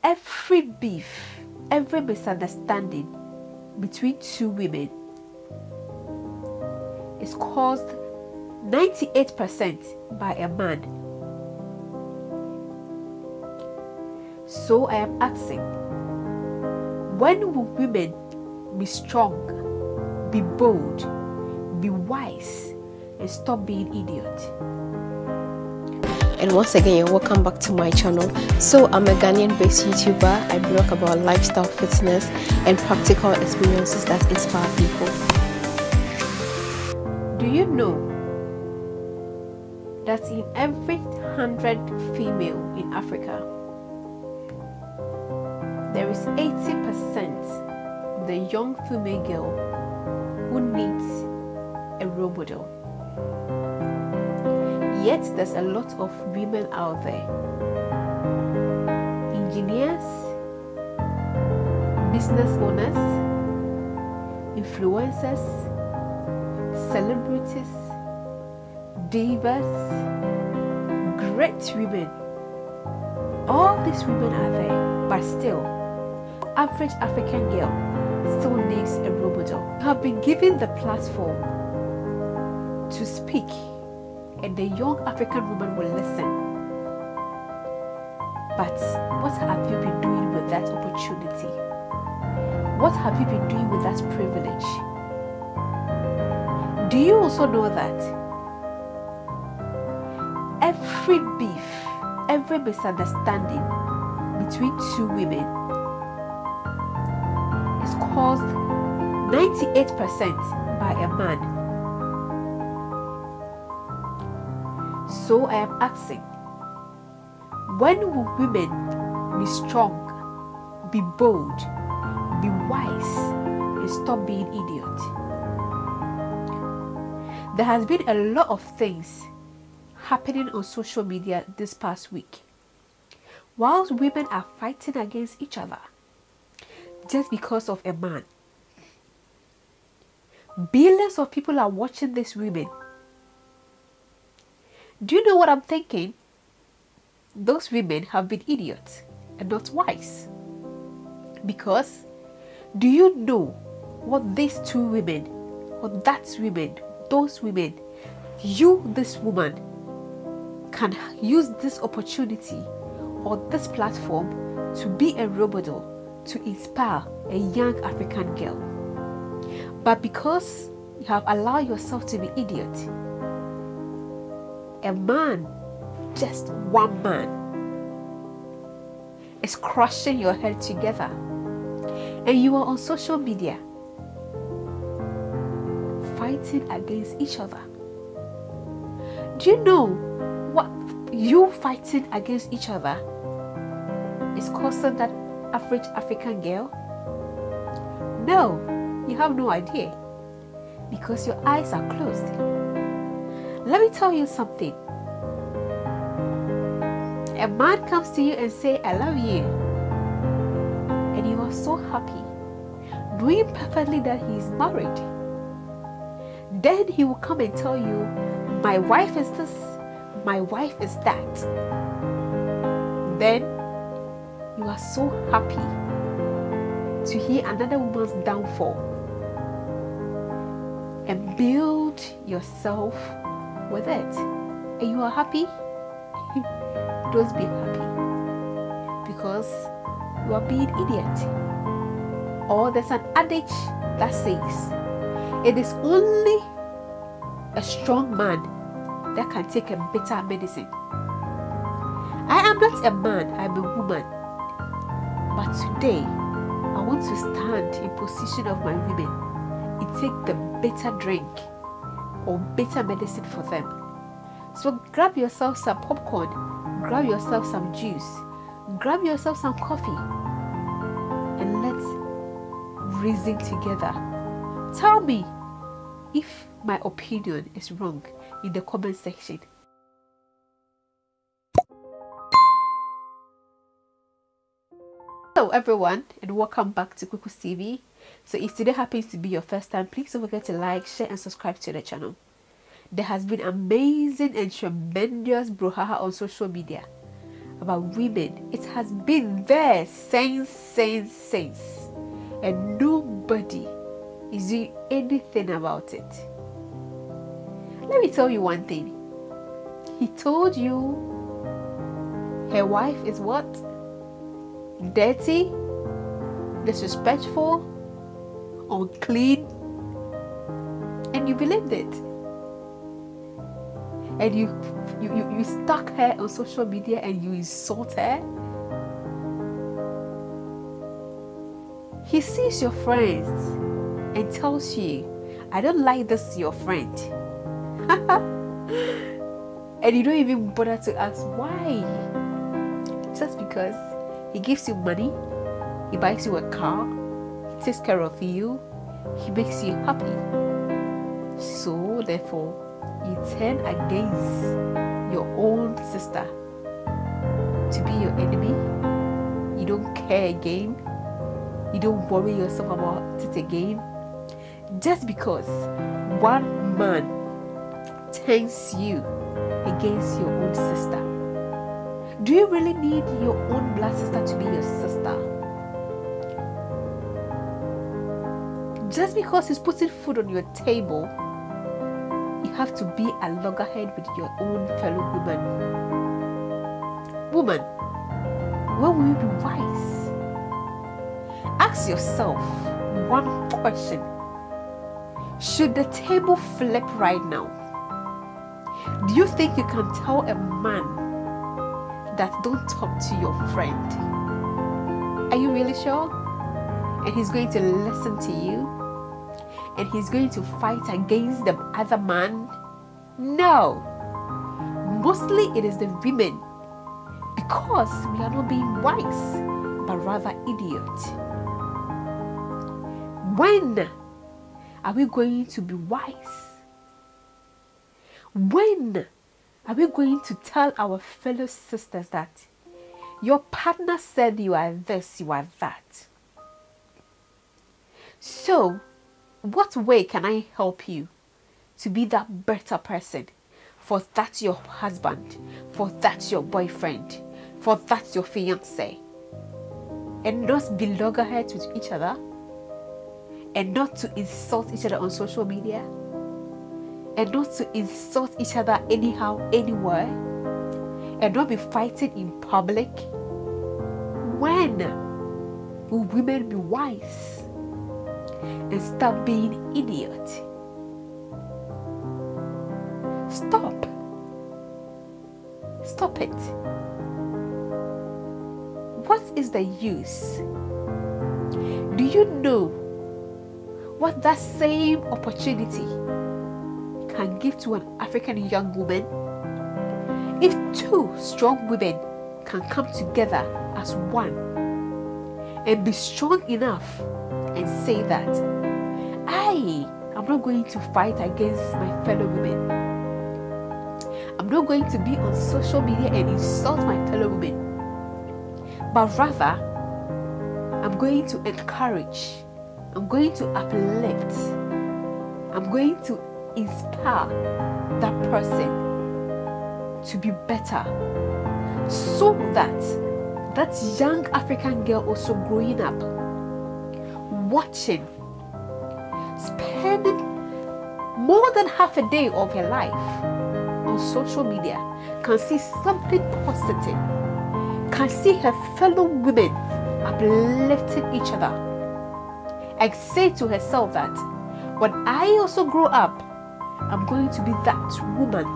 Every beef, every misunderstanding between two women is caused 98% by a man. So I am asking, when will women be strong, be bold, be wise, and stop being idiots? And once again, welcome back to my channel. So I'm a Ghanaian based YouTuber. I blog about lifestyle, fitness, and practical experiences that inspire people. Do you know that in every 100 female in Africa, there is 80% of the young female girl who needs a role model? Yet there's a lot of women out there, engineers, business owners, influencers, celebrities, divas, great women. All these women are there, but still, average African girl still needs a role model. You have been given the platform to speak, and the young African woman will listen. But what have you been doing with that opportunity? What have you been doing with that privilege? Do you also know that every beef, every misunderstanding between two women is caused 98% by a man? So I am asking, when will women be strong, be bold, be wise, and stop being idiots? There has been a lot of things happening on social media this past week. Whilst women are fighting against each other just because of a man, billions of people are watching these women. Do you know what I'm thinking? Those women have been idiots and not wise. Because do you know what these two women, or that women, those women, this woman, can use this opportunity or this platform to be a role model, to inspire a young African girl? But because you have allowed yourself to be idiot, a man, just one man, is crushing your head together, and you are on social media fighting against each other. Do you know what you fighting against each other is causing that average African girl? No, you have no idea, because your eyes are closed. Let me tell you something. A man comes to you and say, I love you, and you are so happy, knowing perfectly that he is married. Then he will come and tell you, my wife is this, my wife is that. Then you are so happy to hear another woman's downfall and build yourself with it, and you are happy. Don't be happy, because you are being idiot. Or there's an adage that says it is only a strong man that can take a bitter medicine. I am not a man, I'm a woman, but today I want to stand in position of my women and take the bitter drink or bitter medicine for them. So grab yourself some popcorn, grab yourself some juice, grab yourself some coffee, and let's reason together. Tell me if my opinion is wrong in the comment section. Hello everyone, and welcome back to Kukies TV. So if today happens to be your first time, please don't forget to like, share and subscribe to the channel. There has been amazing and tremendous brouhaha on social media about women. It has been there since. And nobody is doing anything about it. Let me tell you one thing. He told you her wife is what? Dirty, disrespectful, unclean, and you believed it. And you stalk her on social media and you insult her. He sees your friends and tells you, I don't like this your friend. And you don't even bother to ask why. Just because he gives you money, he buys you a car, he takes care of you, he makes you happy. So therefore, you turn against your own sister to be your enemy. You don't care again. You don't worry yourself about it again. Just because one man turns you against your own sister. Do you really need your own blood sister to be your sister? Just because he's putting food on your table, you have to be a loggerhead with your own fellow woman. Woman, when will you be wise? Ask yourself one question. Should the table flip right now? Do you think you can tell a man that don't talk to your friend? Are you really sure? And he's going to listen to you? And he's going to fight against the other man? No. Mostly it is the women, because we are not being wise, but rather idiot. When are we going to be wise? When are we going to tell our fellow sisters that your partner said you are this, you are that? So, what way can I help you to be that better person? For that your husband, for that your boyfriend, for that your fiancé. And not be loggerheads with each other. And not to insult each other on social media. And not to insult each other anyhow, anywhere. And not be fighting in public. When will women be wise and stop being idiot? Stop it. What is the use? Do you know what that same opportunity can give to an African young woman? If two strong women can come together as one and be strong enough and say that I am not going to fight against my fellow women. I'm not going to be on social media and insult my fellow women, but rather I'm going to encourage, I'm going to uplift, I'm going to inspire that person to be better, so that that young African girl also growing up, watching, spending more than half a day of her life on social media, can see something positive, can see her fellow women uplifting each other, and say to herself that when I also grow up, I'm going to be that woman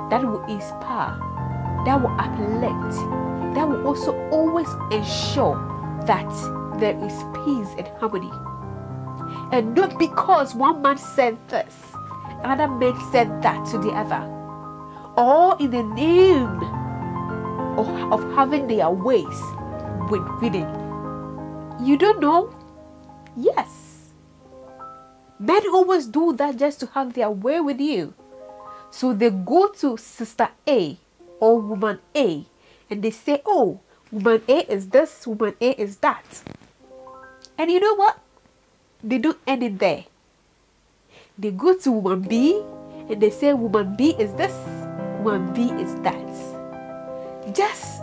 that will inspire, that will uplift, that will also always ensure that there is peace and harmony. And not because one man said this, another man said that to the other, all in the name of having their ways with women. You don't know? Yes. Men always do that just to have their way with you. So they go to sister A or woman A and they say, oh, woman A is this, woman A is that. And you know what? They don't end it there. They go to woman B and they say woman B is this, woman B is that. Just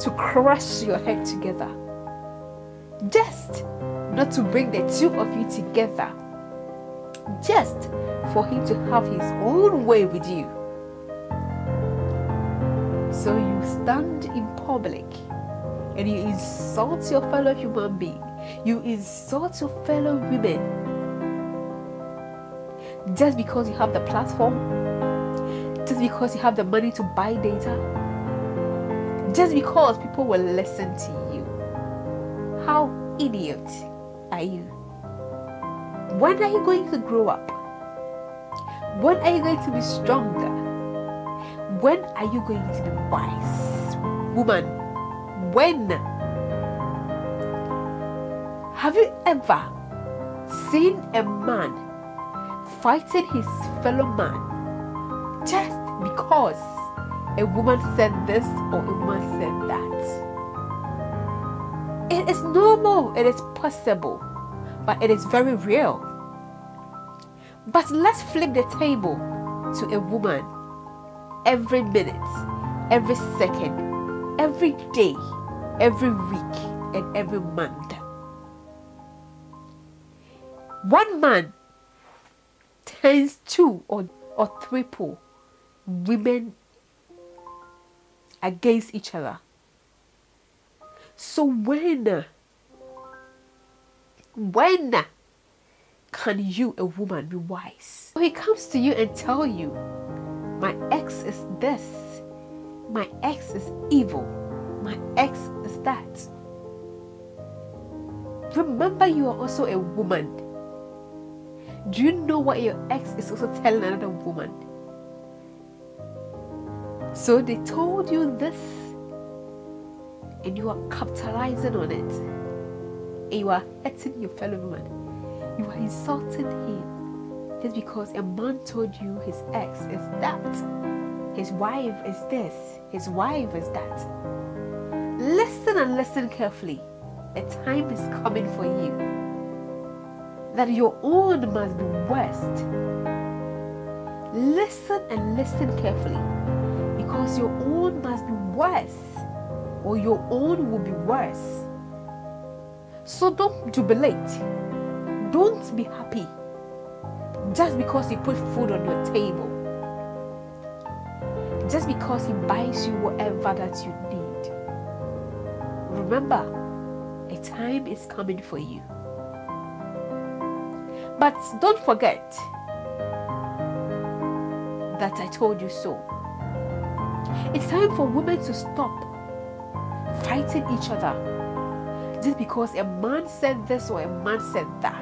to crush your head together, just not to bring the two of you together, just for him to have his own way with you. So you stand in public and you insult your fellow human being, you insult your fellow women, just because you have the platform, just because you have the money to buy data, just because people will listen to you. How idiot are you? When are you going to grow up? When are you going to be stronger? When are you going to be wise? Woman, when? Have you ever seen a man fighting his fellow man just because a woman said this or a woman said that? It is normal, it is possible, but it is very real. But let's flip the table to a woman every minute, every second, every day, every week, and every month. One man turns 2 or 3 women against each other. So when can you, a woman, be wise? So he comes to you and tell you, my ex is this, my ex is evil, my ex is that. Remember, you are also a woman. Do you know what your ex is also telling another woman? So they told you this, and you are capitalizing on it, and you are hurting your fellow woman. You are insulting him just because a man told you his ex is that, his wife is this, his wife is that. Listen and listen carefully. A time is coming for you that your own must be worst. Listen and listen carefully, because your own must be worse, or your own will be worse. So don't jubilate. Don't be happy just because he put food on your table, just because he buys you whatever that you need. Remember, a time is coming for you. But don't forget that I told you so. It's time for women to stop fighting each other just because a man said this or a man said that.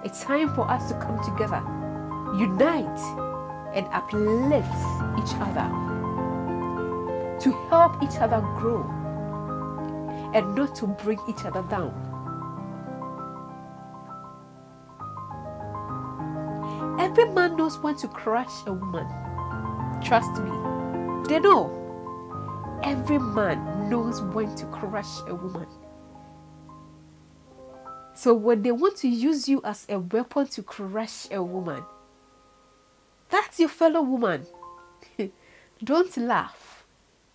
It's time for us to come together, unite, and uplift each other, to help each other grow, and not to bring each other down. Every man knows when to crush a woman. Trust me, they know. Every man knows when to crush a woman. So when they want to use you as a weapon to crush a woman, that's your fellow woman. Don't laugh.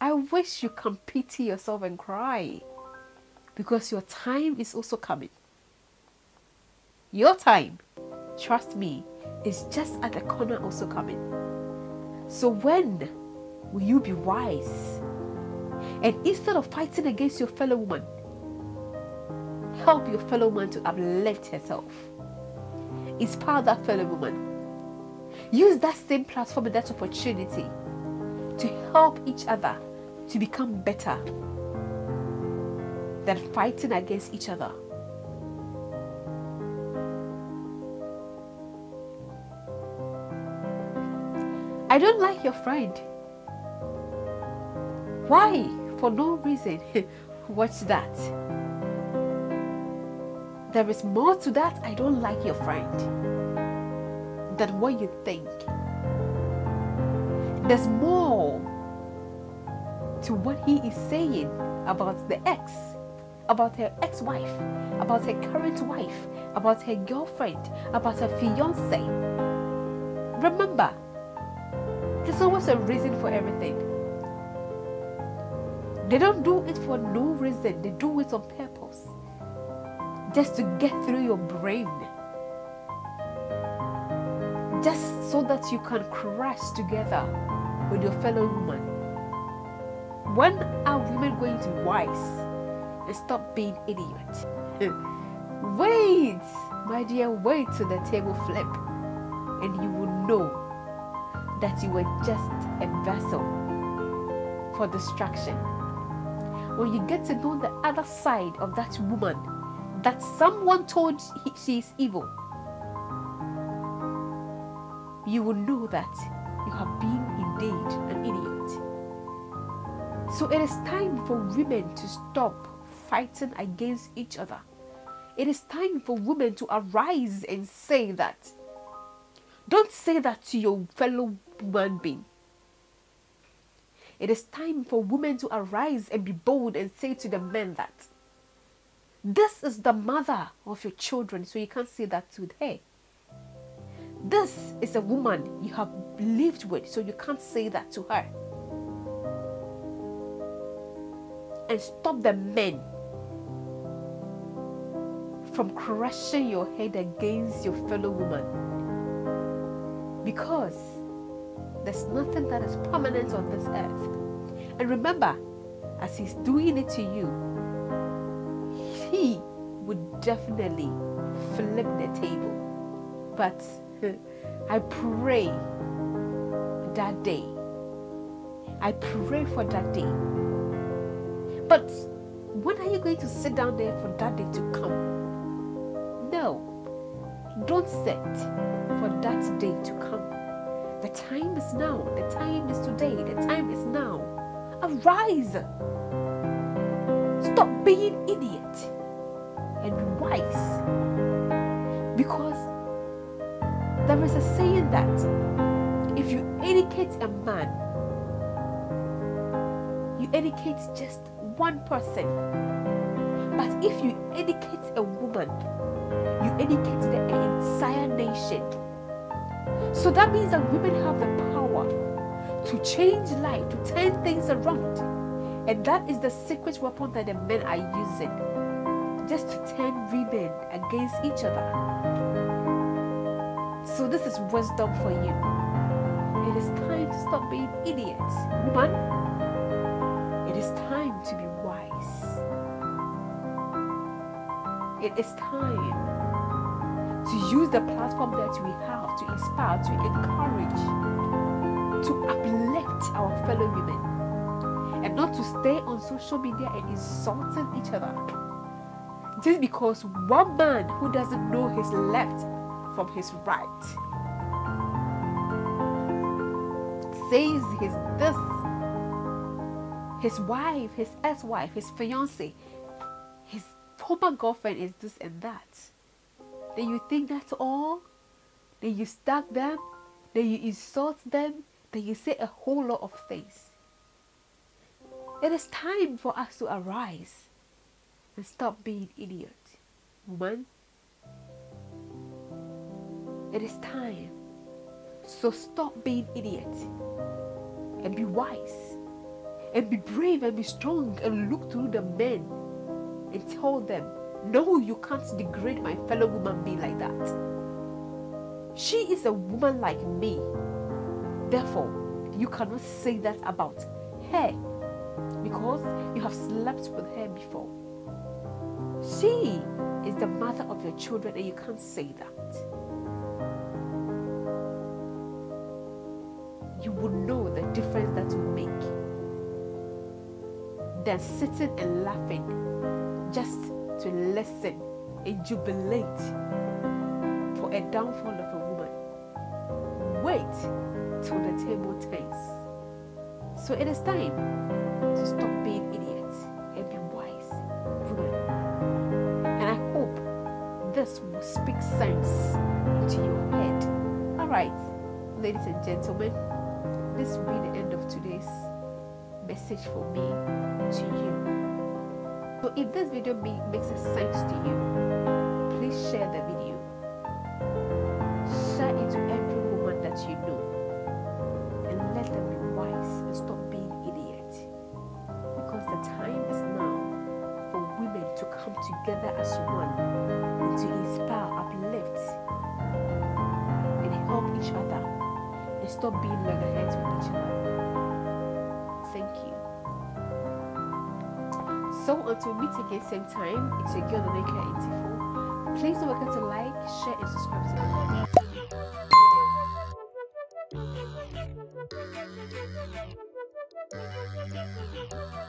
I wish you can pity yourself and cry, because your time is also coming. Your time, trust me, is just at the corner also coming. So when will you be wise? And instead of fighting against your fellow woman, help your fellow woman to uplift herself. Inspire that fellow woman. Use that same platform and that opportunity to help each other to become better than fighting against each other. I don't like your friend. Why? For no reason. Watch that. There is more to that. I don't like your friend than what you think. There's more to what he is saying about the ex, about her ex-wife, about her current wife, about her girlfriend, about her fiance. Remember, there's always a reason for everything. They don't do it for no reason. They do it on purpose. Just to get through your brain. Just so that you can crash together with your fellow woman. When are women going to be wise and stop being idiots? Wait, my dear, wait till the table flip, and you will know that you were just a vessel for distraction. When you get to know the other side of that woman that someone told she is evil, you will know that you have been indeed an idiot. So it is time for women to stop fighting against each other. It is time for women to arise and say that. Don't say that to your fellow human being. It is time for women to arise and be bold and say to the men that this is the mother of your children, so you can't say that to her. This is a woman you have lived with, so you can't say that to her. And stop the men from crushing your head against your fellow woman. Because there's nothing that is permanent on this earth. And remember, as he's doing it to you, he would definitely flip the table. But I pray that day. I pray for that day. But when are you going to sit down there for that day to come? No, don't sit for that day to come. The time is now. The time is today. The time is now. Arise. Stop being idiot and be wise. Because there is a saying that if you educate a man, you educate just one person. But if you educate a woman, you educate the entire nation. So that means that women have the power to change life, to turn things around. And that is the secret weapon that the men are using, just to turn women against each other. So this is wisdom for you. It is time to stop being idiots. Woman, it is time to be wise. It is time to use the platform that we have to inspire, to encourage, to uplift our fellow women, and not to stay on social media and insulting each other just because one man who doesn't know his left from his right says his wife, his ex-wife, his fiance, his former girlfriend is this and that. Then you think that's all? Then you stalk them? Then you insult them? Then you say a whole lot of things. It is time for us to arise and stop being idiots. Woman, it is time. So stop being idiots and be wise and be brave and be strong and look through the men and tell them, no, you can't degrade my fellow woman being like that. She is a woman like me. Therefore, you cannot say that about her because you have slept with her before. She is the mother of your children and you can't say that. You would know the difference that will make than sitting and laughing just to listen and jubilate for a downfall of a woman. Wait till the table turns. So it is time to stop being idiots and be wise women. And I hope this will speak sense into your head. Alright, ladies and gentlemen, this will be the end of today's message for me to you. So if this video makes sense to you, please share the video. Share it to every woman that you know. And let them be wise and stop being idiots. Because the to come together as one and to inspire, uplift, and help each other and stop being loggerheads with each other. Thank you. So until we meet again same time, it's your girl Nanika 84. Please don't forget to like, share, and subscribe to the video.